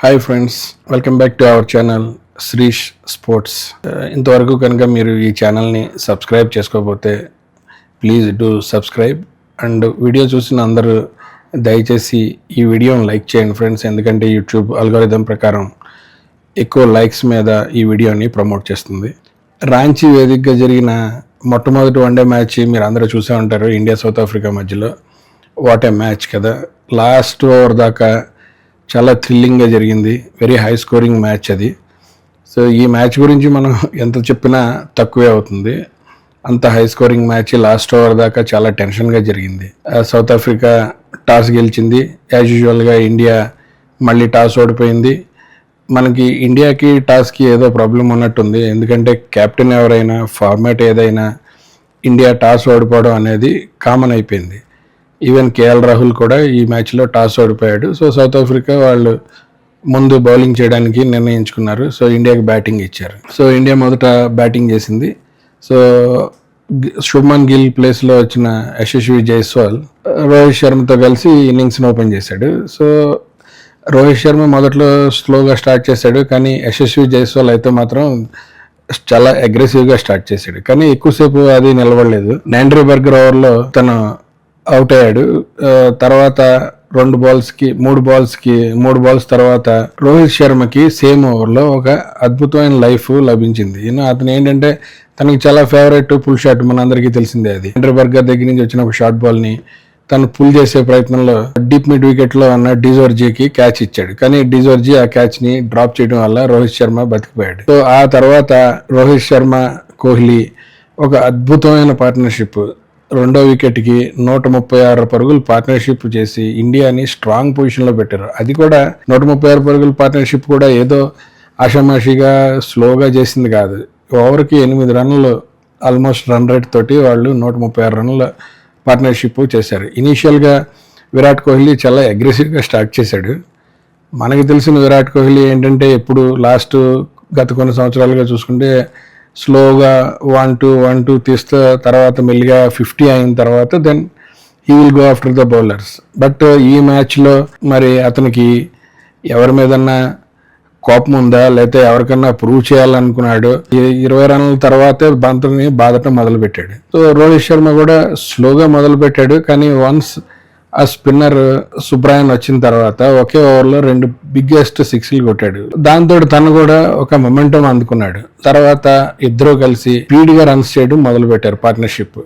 Hi friends, welcome back to our channel Sreesh sports. ఇంతవరకు కనుక మీరు ఈ ఛానల్ని సబ్స్క్రైబ్ చేసుకోకపోతే please do subscribe. And video చూసిన అందరూ దయచేసి ఈ వీడియోని లైక్ చేయండి ఫ్రెండ్స్, ఎందుకంటే యూట్యూబ్ అల్గోరిథం ప్రకారం ఎక్కువ లైక్స్ మీద ఈ వీడియోని ప్రమోట్ చేస్తుంది. రాంచీ వేదికగా జరిగిన మొట్టమొదటి వన్డే మ్యాచ్ మీరు అందరూ చూసే ఉంటారు, ఇండియా సౌత్ ఆఫ్రికా మధ్యలో. వాట్ ఏ మ్యాచ్ కదా! లాస్ట్ ఓవర్ దాకా చాలా థ్రిల్లింగ్గా జరిగింది. వెరీ హై స్కోరింగ్ మ్యాచ్ అది. సో ఈ మ్యాచ్ గురించి మనం ఎంత చెప్పినా తక్కువే అవుతుంది. అంత high scoring match last over దాకా చాలా టెన్షన్గా జరిగింది. సౌత్ ఆఫ్రికా టాస్ గెలిచింది. యాజ్ యూజువల్గా ఇండియా మళ్ళీ టాస్ ఓడిపోయింది. మనకి ఇండియాకి టాస్కి ఏదో ప్రాబ్లం ఉన్నట్టుంది, ఎందుకంటే కెప్టెన్ ఎవరైనా ఫార్మాట్ ఏదైనా ఇండియా టాస్ ఓడిపోవడం అనేది కామన్ అయిపోయింది. ఈవెన్ కేఎల్ రాహుల్ కూడా ఈ మ్యాచ్లో టాస్ ఓడిపోయాడు. సో సౌత్ ఆఫ్రికా వాళ్ళు ముందు బౌలింగ్ చేయడానికి నిర్ణయించుకున్నారు. సో ఇండియాకి బ్యాటింగ్ ఇచ్చారు. సో ఇండియా మొదట బ్యాటింగ్ చేసింది. సో శుభ్మన్ గిల్ ప్లేస్లో వచ్చిన యశస్వి జైస్వాల్ రోహిత్ శర్మతో కలిసి ఇన్నింగ్స్ని ఓపెన్ చేశాడు. సో రోహిత్ శర్మ మొదట్లో స్లోగా స్టార్ట్ చేశాడు, కానీ యశస్వి జైస్వాల్ అయితే మాత్రం చాలా అగ్రెసివ్గా స్టార్ట్ చేశాడు. కానీ ఎక్కువసేపు అది నిలబడలేదు. నాండ్రీ బర్గర్ ఓవర్లో తను అవుట్ అయ్యాడు. తర్వాత మూడు బాల్స్ తర్వాత రోహిత్ శర్మకి సేమ్ ఓవర్లో ఒక అద్భుతమైన లైఫ్ లభించింది. అతను ఏంటంటే తనకి చాలా ఫేవరెట్ పుల్ షాట్, మనందరికీ తెలిసిందే. అది నాండ్రీ బర్గర్ దగ్గర నుంచి వచ్చిన ఒక షార్ట్ బాల్ని తను పుల్ చేసే ప్రయత్నంలో డీప్ మిడ్ వికెట్లో ఉన్న డిజోర్జీకి క్యాచ్ ఇచ్చాడు. కానీ డిజోర్జీ ఆ క్యాచ్ని డ్రాప్ చేయడం వల్ల రోహిత్ శర్మ బతికిపోయాడు. సో ఆ తర్వాత రోహిత్ శర్మ, కోహ్లీ ఒక అద్భుతమైన పార్ట్నర్షిప్, రెండో వికెట్కి 136 పరుగులు పార్ట్నర్షిప్ చేసి ఇండియాని స్ట్రాంగ్ పొజిషన్లో పెట్టారు. అది కూడా 136 పరుగుల పార్ట్నర్షిప్ కూడా ఏదో ఆషామాషిగా స్లోగా చేసింది కాదు. ఓవర్కి 8 రన్లు ఆల్మోస్ట్ రన్ రేట్ తోటి వాళ్ళు 136 రన్ల పార్ట్నర్షిప్ చేశారు. ఇనీషియల్గా విరాట్ కోహ్లీ చాలా అగ్రెసివ్గా స్టార్ట్ చేశాడు. మనకి తెలిసిన విరాట్ కోహ్లీ ఏంటంటే ఎప్పుడు గత కొన్ని సంవత్సరాలుగా చూసుకుంటే స్లోగా 1-2 తీస్తే తర్వాత మెల్లిగా 50 అయిన తర్వాత then he will go after the bowlers. But ఈ మ్యాచ్లో మరి అతనికి ఎవరి మీదన్నా కోపం ఉందా, లేకపోతే ఎవరికన్నా ప్రూవ్ చేయాలనుకున్నాడు. 20 రన్ల తర్వాతే బంతుని బాదటం మొదలుపెట్టాడు. సో రోహిత్ శర్మ కూడా స్లోగా మొదలుపెట్టాడు, కానీ వన్స్ ఆ స్పిన్నర్ సుబ్రాయన్ వచ్చిన తర్వాత ఒకే ఓవర్లో 2 బిగ్గెస్ట్ సిక్స్లు కొట్టాడు. దాంతో తను కూడా ఒక మొమెంటం అందుకున్నాడు. తర్వాత ఇద్దరు కలిసి స్పీడ్గా రన్స్ చేయడం మొదలు పెట్టారు పార్ట్నర్షిప్.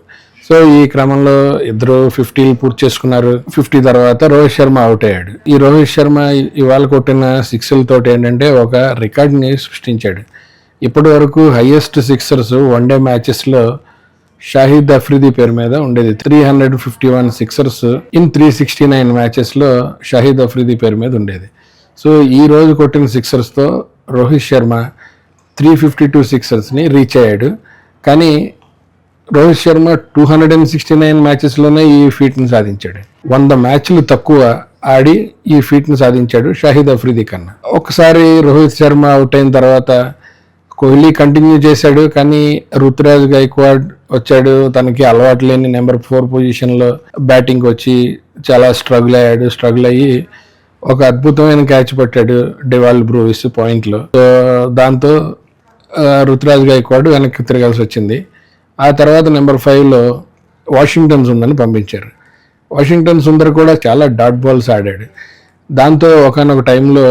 సో ఈ క్రమంలో ఇద్దరు 50 పూర్తి చేసుకున్నారు. 50 తర్వాత రోహిత్ శర్మ అవుట్ అయ్యాడు. ఈ రోహిత్ శర్మ ఇవాళ కొట్టిన సిక్స్లతోటి ఏంటంటే ఒక రికార్డ్ని సృష్టించాడు. ఇప్పటి వరకు హైయెస్ట్ సిక్సర్స్ వన్డే మ్యాచెస్లో షాహిద్ అఫ్రిది పేరు మీద ఉండేది. 351 సిక్సర్స్ ఇన్ 369 మ్యాచెస్లో షాహిద్ అఫ్రిది పేరు మీద ఉండేది. సో ఈ రోజు కొట్టిన సిక్సర్స్తో రోహిత్ శర్మ 352 సిక్సర్స్ని రీచ్ అయ్యాడు. కానీ రోహిత్ శర్మ 269 మ్యాచెస్లోనే ఈ ఫీట్ని సాధించాడు. 100 మ్యాచ్లు తక్కువ ఆడి ఈ ఫీట్ని సాధించాడు షాహిద్ అఫ్రిది కన్నా. ఒకసారి రోహిత్ శర్మ అవుట్ అయిన తర్వాత కోహ్లీ కంటిన్యూ చేశాడు, కానీ రుతురాజ్ గైక్వాడ్ వచ్చాడు. తనకి అలవాటు లేని నెంబర్ 4 పొజిషన్లో బ్యాటింగ్ వచ్చి చాలా స్ట్రగుల్ అయ్యి ఒక అద్భుతమైన క్యాచ్ పట్టాడు డెవాల్ బ్రూవిస్ పాయింట్లో. సో దాంతో రుతురాజ్ గైక్వాడ్ వెనక్కి తిరగాల్సి వచ్చింది. ఆ తర్వాత నెంబర్ 5లో వాషింగ్టన్ సుందర్ని పంపించారు. వాషింగ్టన్ సుందర్ కూడా చాలా డాట్ బాల్స్ ఆడాడు. దాంతో ఒకనొక టైంలో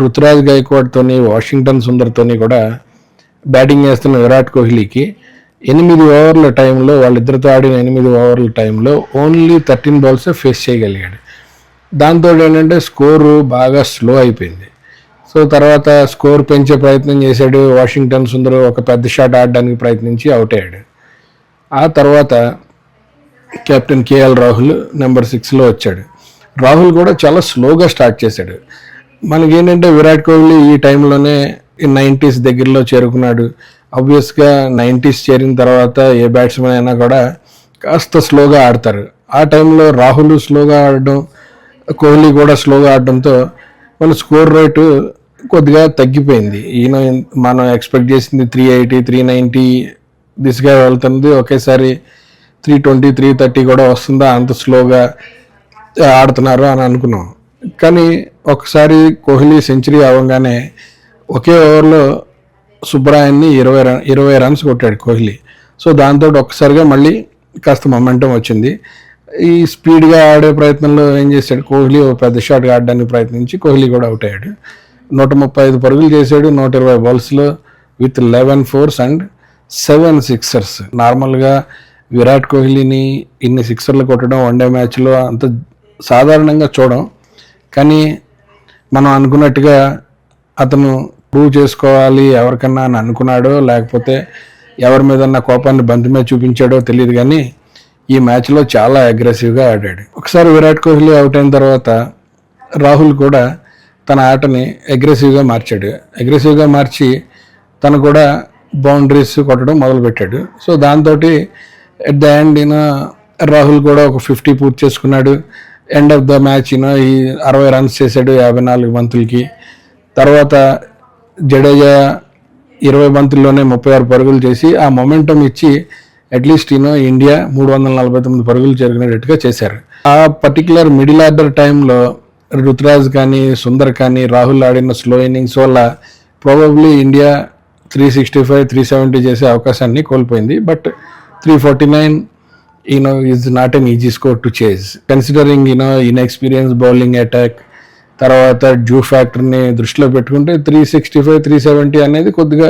రుతురాజ్ గైక్వాడ్తోని వాషింగ్టన్ సుందర్తోని కూడా బ్యాటింగ్ చేస్తున్న విరాట్ కోహ్లీకి 8 ఓవర్ల టైంలో, వాళ్ళిద్దరితో ఆడిన 8 ఓవర్ల టైంలో ఓన్లీ 13 బాల్సే ఫేస్ చేయగలిగాడు. దాంతో ఏంటంటే స్కోరు బాగా స్లో అయిపోయింది. సో తర్వాత స్కోర్ పెంచే ప్రయత్నం చేశాడు వాషింగ్టన్ సుందర్. ఒక పెద్ద షాట్ ఆడడానికి ప్రయత్నించి అవుట్ అయ్యాడు. ఆ తర్వాత కెప్టెన్ కేఎల్ రాహుల్ నెంబర్ 6లో వచ్చాడు. రాహుల్ కూడా చాలా స్లోగా స్టార్ట్ చేశాడు. మనకేంటంటే విరాట్ కోహ్లీ ఈ టైంలోనే 90s దగ్గరలో చేరుకున్నాడు. ఆబ్వియస్గా 90s చేరిన తర్వాత ఏ బ్యాట్స్మెన్ అయినా కూడా కాస్త స్లోగా ఆడతారు. ఆ టైంలో రాహుల్ స్లోగా ఆడడం, కోహ్లీ కూడా స్లోగా ఆడడంతో మన స్కోర్ రేటు కొద్దిగా తగ్గిపోయింది. మనం ఎక్స్పెక్ట్ చేసింది 380, 390 దిశగా వెళ్తుంది. ఒకేసారి 320, 330 కూడా వస్తుందా, అంత స్లోగా ఆడుతున్నారు అని అనుకున్నాం. కానీ ఒకసారి కోహ్లీ సెంచరీ అవ్వగానే ఒకే ఓవర్లో సుబ్రాయన్ని 20 రన్స్ కొట్టాడు కోహ్లీ. సో దాంతో ఒక్కసారిగా మళ్ళీ కాస్త మొమెంటం వచ్చింది. ఈ స్పీడ్గా ఆడే ప్రయత్నంలో ఏం చేశాడు కోహ్లీ, ఒక పెద్ద షాట్ ఆడడానికి ప్రయత్నించి కోహ్లీ కూడా అవుట్ అయ్యాడు. 135 పరుగులు చేశాడు 120 బాల్స్లో విత్ 11 4s అండ్ 7 6ers. నార్మల్గా విరాట్ కోహ్లీని ఇన్ని సిక్సర్లు కొట్టడం వన్డే మ్యాచ్లో అంత సాధారణంగా చూడం. కానీ మనం అనుకున్నట్టుగా అతను ప్రూవ్ చేసుకోవాలి ఎవరికన్నా అని అనుకున్నాడో లేకపోతే ఎవరి మీద కోపాన్ని బంతి మీద చూపించాడో తెలియదు, కానీ ఈ మ్యాచ్లో చాలా అగ్రెసివ్గా ఆడాడు. ఒకసారి విరాట్ కోహ్లీ అవుట్ అయిన తర్వాత రాహుల్ కూడా తన ఆటని అగ్రెసివ్గా మార్చి తను కూడా బౌండరీస్ కొట్టడం మొదలుపెట్టాడు. సో దాంతో ఎట్ ద ఎండ్ రాహుల్ కూడా ఒక 50 పూర్తి చేసుకున్నాడు. ఎండ్ ఆఫ్ ద మ్యాచ్ ఈ 60 రన్స్ చేశాడు 54 బంతులకి. తర్వాత జడేజా 20 బంతుల్లోనే 36 పరుగులు చేసి ఆ మొమెంటం ఇచ్చి అట్లీస్ట్ ఇండియా 349 పరుగులు చేరుకునేటట్టుగా చేశారు. ఆ పర్టికులర్ మిడిల్ ఆర్డర్ టైంలో రుతురాజ్ కానీ సుందర్ కానీ రాహుల్ ఆడిన స్లో ఇన్నింగ్స్ వల్ల ప్రాబబ్లీ ఇండియా 365 370 చేసే అవకాశాన్ని కోల్పోయింది. But 349 is not an easy score to chase considering inexperience bowling attack. తర్వాత డ్యూ ఫ్యాక్టర్ని దృష్టిలో పెట్టుకుంటే 365 370 అనేది కొద్దిగా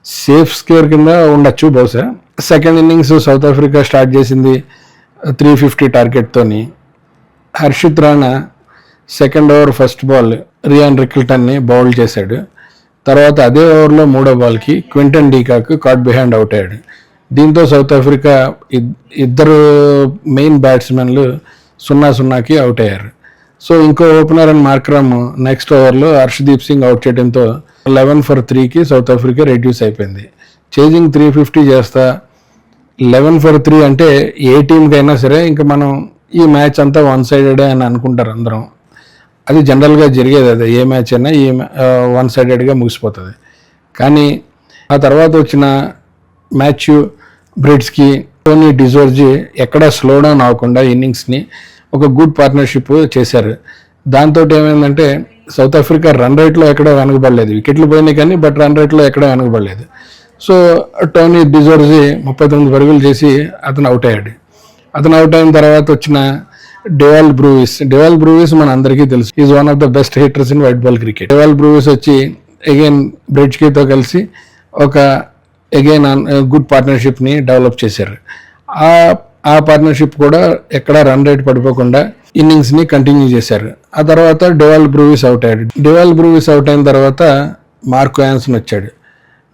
సేఫ్ స్కేర్ కింద ఉండొచ్చు బహుశా. Second innings South Africa start చేసింది 350 టార్గెట్తోని. Harshit Rana second over first ball Ryan రికిల్టన్ని బౌల్ చేశాడు. తర్వాత అదే ఓవర్లో మూడో బాల్కి Quinton de Kock caught behind out అయ్యాడు. దీంతో సౌత్ ఆఫ్రికా ఇద్దరు మెయిన్ బ్యాట్స్మెన్లు 0-0కి అవుట్ అయ్యారు. సో ఇంకో ఓపెనర్ అండ్ మార్క్రమ్ నెక్స్ట్ ఓవర్లో హర్షదీప్ సింగ్ అవుట్ చేయడంతో 11 for 3కి సౌత్ ఆఫ్రికా రెడ్యూస్ అయిపోయింది. చేజింగ్ 350 చేస్తా 11 for 3 అంటే ఏ టీంకైనా సరే ఇంకా మనం ఈ మ్యాచ్ అంతా వన్ సైడెడే అని అనుకుంటారు అందరం. అది జనరల్గా జరిగేది, అదే ఏ మ్యాచ్ అయినా ఈ వన్ సైడెడ్గా ముగిసిపోతుంది. కానీ ఆ తర్వాత వచ్చిన మ్యాచ్ బ్రిడ్స్కి టోనీ డిజోర్జీ ఎక్కడా స్లో డౌన్ అవ్వకుండా ఇన్నింగ్స్ని ఒక గుడ్ పార్ట్నర్షిప్ చేశారు. దాంతో ఏమైందంటే సౌత్ ఆఫ్రికా రన్ రేట్లో ఎక్కడా వెనకబడలేదు. వికెట్లు పోయినాయి కానీ బట్ రన్ రేట్లో ఎక్కడా వెనకబడలేదు. సో టోనీ డిజోర్జీ 39 పరుగులు చేసి అతను అవుట్ అయ్యాడు. అతను అవుట్ అయిన తర్వాత వచ్చిన డేవాల్ బ్రూవిస్ మన అందరికీ తెలుసు, is one of the best hitters in white ball cricket. Dewald Brevis వచ్చి అగైన్ బ్రిడ్జ్కీతో కలిసి ఒక అగైన్ గుడ్ పార్ట్నర్షిప్ని డెవలప్ చేశారు. ఆ పార్ట్నర్షిప్ కూడా ఎక్కడ రన్ రేట్ పడిపోకుండా ఇన్నింగ్స్ని కంటిన్యూ చేశారు. ఆ తర్వాత డేవాల్ బ్రూవిస్ అవుట్ అయ్యాడు. డేవాల్ బ్రూవిస్ అవుట్ అయిన తర్వాత మార్కో యాన్సన్ వచ్చాడు.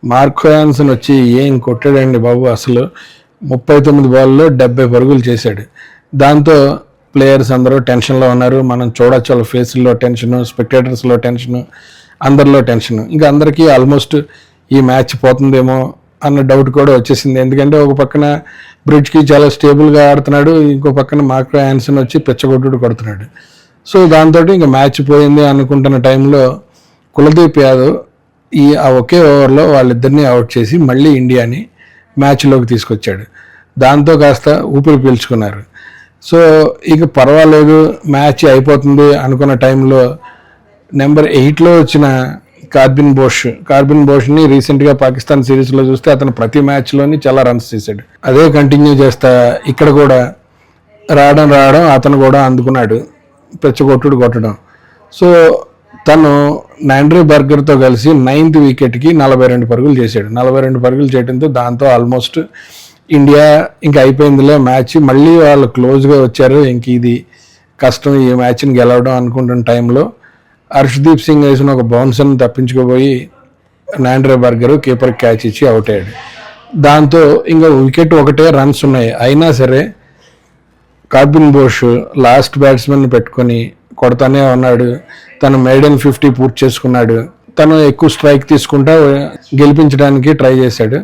మార్కో యాన్సన్ వచ్చి ఏం కొట్టాడండి బాబు, అసలు 39 బాల్లో 70 పరుగులు చేశాడు. దాంతో ప్లేయర్స్ అందరూ టెన్షన్లో ఉన్నారు. మనం చూడొచ్చు వాళ్ళ ఫేస్లో టెన్షను, స్పెక్టేటర్స్లో టెన్షను, అందరిలో టెన్షను. ఇంకా అందరికీ ఆల్మోస్ట్ ఈ మ్యాచ్ పోతుందేమో అన్న డౌట్ కూడా వచ్చేసింది. ఎందుకంటే ఒక పక్కన బ్రిడ్జ్కి చాలా స్టేబుల్గా ఆడుతున్నాడు, ఇంకో పక్కన మార్కో యాన్సన్ వచ్చి పెచ్చగొట్టుడు కొడుతున్నాడు. సో దాంతో ఇంకా మ్యాచ్ పోయింది అనుకుంటున్న టైంలో కులదీప్ యాదవ్ ఆ ఒకే ఓవర్లో వాళ్ళిద్దరిని అవుట్ చేసి మళ్ళీ ఇండియాని మ్యాచ్లోకి తీసుకొచ్చాడు. దాంతో కాస్త ఊపిరి పీల్చుకున్నారు. సో ఇక పర్వాలేదు మ్యాచ్ అయిపోతుంది అనుకున్న టైంలో నెంబర్ 8లో వచ్చిన కార్బిన్ బోష్ని రీసెంట్గా పాకిస్తాన్ సిరీస్లో చూస్తే అతను ప్రతి మ్యాచ్లోని చాలా రన్స్ చేశాడు. అదే కంటిన్యూ చేస్తా ఇక్కడ కూడా రావడం అతను కూడా అందుకున్నాడు, పెచ్చగొట్టుడు కొట్టడం. సో తను నాండ్రే బర్గర్తో కలిసి 9th వికెట్కి 42 పరుగులు చేశాడు. 42 పరుగులు చేయడంతో దాంతో ఆల్మోస్ట్ ఇండియా ఇంకా అయిపోయిందిలే మ్యాచ్, మళ్ళీ వాళ్ళు క్లోజ్గా వచ్చారు, ఇంక ఇది కష్టం ఈ మ్యాచ్ని గెలవడం అనుకుంటున్న టైంలో హర్షదీప్ సింగ్ వేసిన ఒక బౌన్సర్ని తప్పించుకోబోయి నాండ్రే బర్గర్ కీపర్ క్యాచ్ ఇచ్చి అవుట్ అయ్యాడు. దాంతో ఇంకా వికెట్ ఒకటే రన్స్ ఉన్నాయి. అయినా సరే కార్బిన్ బోష్ లాస్ట్ బ్యాట్స్మెన్ పెట్టుకొని కొడతానే ఉన్నాడు. తను మెయిడెన్ 50 పూర్తి చేసుకున్నాడు. తను ఎక్కువ స్ట్రైక్ తీసుకుంటా గెలిపించడానికి ట్రై చేశాడు.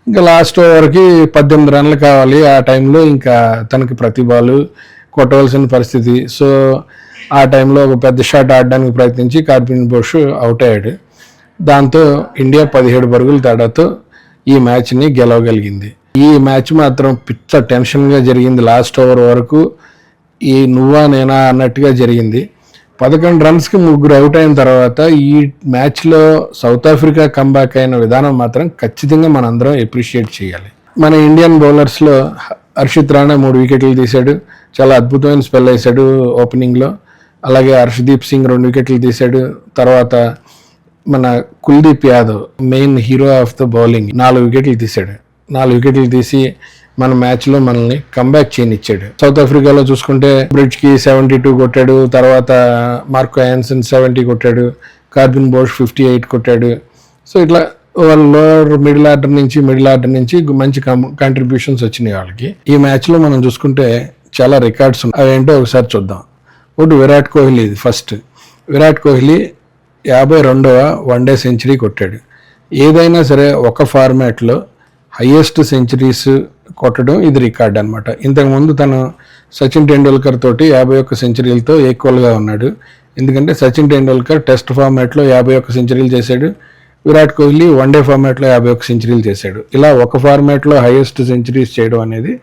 ఇంకా లాస్ట్ ఓవర్కి 18 రన్లు కావాలి. ఆ టైంలో ఇంకా తనకి ప్రతి బాల్ కొట్టవలసిన పరిస్థితి. సో ఆ టైంలో ఒక పెద్ద షాట్ ఆడడానికి ప్రయత్నించి కార్బిన్ బోష్ అవుట్ అయ్యాడు. దాంతో ఇండియా 17 పరుగుల తేడాతో ఈ మ్యాచ్ని గెలవగలిగింది. ఈ మ్యాచ్ మాత్రం పిచ్చ టెన్షన్గా జరిగింది. లాస్ట్ ఓవర్ వరకు ఈ నువ్వా నేనా అన్నట్టుగా జరిగింది. 11 రన్స్కి 3 అవుట్ అయిన తర్వాత ఈ మ్యాచ్లో సౌత్ ఆఫ్రికా కంబ్యాక్ అయిన విధానం మాత్రం ఖచ్చితంగా మనందరం అప్రిషియేట్ చేయాలి. మన ఇండియన్ బౌలర్స్లో హర్షిత్ రాణా 3 వికెట్లు తీశాడు, చాలా అద్భుతమైన స్పెల్ వేశాడు ఓపెనింగ్లో. అలాగే హర్షదీప్ సింగ్ 2 వికెట్లు తీశాడు. తర్వాత మన Kuldeep Yadav main hero of the bowling 4 వికెట్లు తీశాడు. 4 వికెట్లు తీసి మన మ్యాచ్లో మనల్ని కంబ్యాక్ చేయనిచ్చాడు. సౌత్ ఆఫ్రికాలో చూసుకుంటే బ్రిడ్జ్కి 72 కొట్టాడు, తర్వాత మార్కో యాన్సన్ 70 కొట్టాడు, కార్బిన్ బోష్ 58 కొట్టాడు. సో ఇట్లా లోవర్ మిడిల్ ఆర్డర్ నుంచి మంచి కాంట్రిబ్యూషన్స్ వచ్చినాయి వాళ్ళకి. ఈ మ్యాచ్లో మనం చూసుకుంటే చాలా రికార్డ్స్ ఉన్నాయి. అవేంటో ఒకసారి చూద్దాం. ఒకటి విరాట్ కోహ్లీ. ఫస్ట్ విరాట్ కోహ్లీ 52వ వన్డే సెంచరీ కొట్టాడు. ఏదైనా సరే ఒక ఫార్మాట్లో హయ్యెస్ట్ సెంచరీస్ కొట్టడం ఇది రికార్డ్ అనమాట. ఇంతకుముందు తను సచిన్ టెండూల్కర్ తోటి 51 సెంచరీలతో ఈక్వల్గా ఉన్నాడు. ఎందుకంటే సచిన్ టెండూల్కర్ టెస్ట్ ఫార్మాట్లో 51 సెంచరీలు చేశాడు, విరాట్ కోహ్లీ వన్డే ఫార్మాట్లో 51 సెంచరీలు చేశాడు. ఇలా ఒక ఫార్మాట్లో హైయెస్ట్ సెంచరీస్ చేయడం అనేది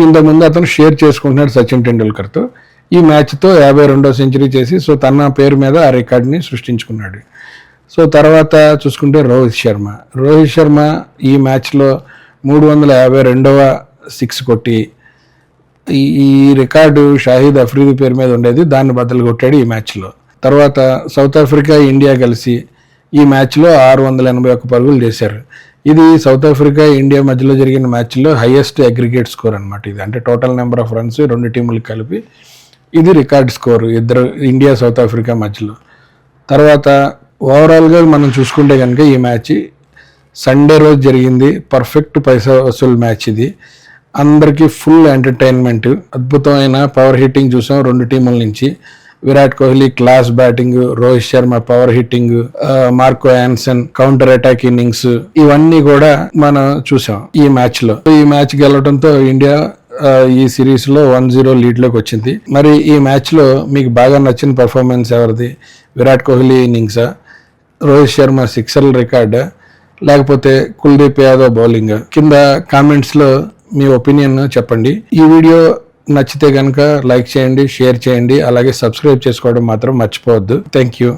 ఇంతకుముందు అతను షేర్ చేసుకుంటున్నాడు సచిన్ టెండూల్కర్తో. ఈ మ్యాచ్తో 52వ సెంచరీ చేసి సో తన పేరు మీద ఆ రికార్డ్ని సృష్టించుకున్నాడు. సో తర్వాత చూసుకుంటే రోహిత్ శర్మ ఈ మ్యాచ్లో 352వ 6 కొట్టి ఈ రికార్డు షాహిద్ అఫ్రీది పేరు మీద ఉండేది, దాన్ని బద్దలు కొట్టాడు ఈ మ్యాచ్లో. తర్వాత సౌత్ ఆఫ్రికా ఇండియా కలిసి ఈ మ్యాచ్లో 681 పరుగులు చేశారు. ఇది సౌత్ ఆఫ్రికా ఇండియా మధ్యలో జరిగిన మ్యాచ్లో హైయెస్ట్ అగ్రిగేట్ స్కోర్ అనమాట. ఇది అంటే టోటల్ నెంబర్ ఆఫ్ రన్స్ 2 టీములు కలిపి ఇది రికార్డ్ స్కోర్ ఇద్దరు ఇండియా సౌత్ ఆఫ్రికా మధ్యలో. తర్వాత ఓవరాల్గా మనం చూసుకుంటే కనుక ఈ మ్యాచ్ సండే రోజు జరిగింది. పర్ఫెక్ట్ పైసా వసూలు మ్యాచ్ ఇది. అందరికీ ఫుల్ ఎంటర్టైన్మెంట్, అద్భుతమైన పవర్ హిట్టింగ్ చూసాం 2 టీముల నుంచి. Virat Kohli class batting, Rohit Sharma power hitting, Marco Jansen counter attack innings, ఇవన్నీ కూడా మనం చూసాం ఈ మ్యాచ్లో. ఈ మ్యాచ్ గెలవడంతో ఇండియా ఈ సిరీస్లో 1-0 లీడ్లోకి వచ్చింది. మరి ఈ మ్యాచ్లో మీకు బాగా నచ్చిన పర్ఫార్మెన్స్ ఎవరిది? విరాట్ కోహ్లీ ఇన్నింగ్సా, రోహిత్ శర్మ సిక్సర్ల రికార్డా, లేకపోతే కుల్దీప్ యాదవ్ బౌలింగ్? కింద కామెంట్స్లో మీ ఒపీనియన్ చెప్పండి. ఈ వీడియో నచ్చితే కనుక లైక్ చేయండి, షేర్ చేయండి, అలాగే సబ్స్క్రైబ్ చేసుకోవడం మాత్రం మర్చిపోవద్దు. Thank you.